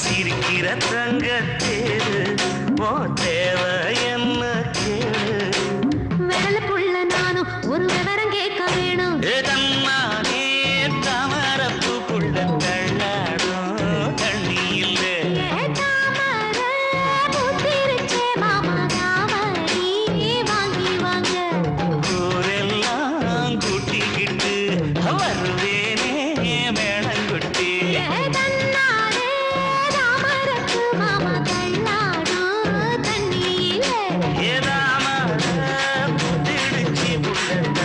சிரிக்கிற தங்கத்தேரு ஓ தேவை என்ன கேளு விரல புள்ள நானும் ஒரு விவரம் கேட்க வேணும் தன்னானே தாமரப்பு புள்ள தள்ளாடும் தண்ணி இல்லை பூத்திருச்சே மாமா தாமரை வாங்கி வாங்க ஊரெல்லாம் கூட்டிக்கிட்டு வருவேனே மேளங்குட்டி தன்னாலே தாமரத்து மாமா தள்ளாடும் தண்ணியிலே ஏதாம புத்திடுச்சி புள்ள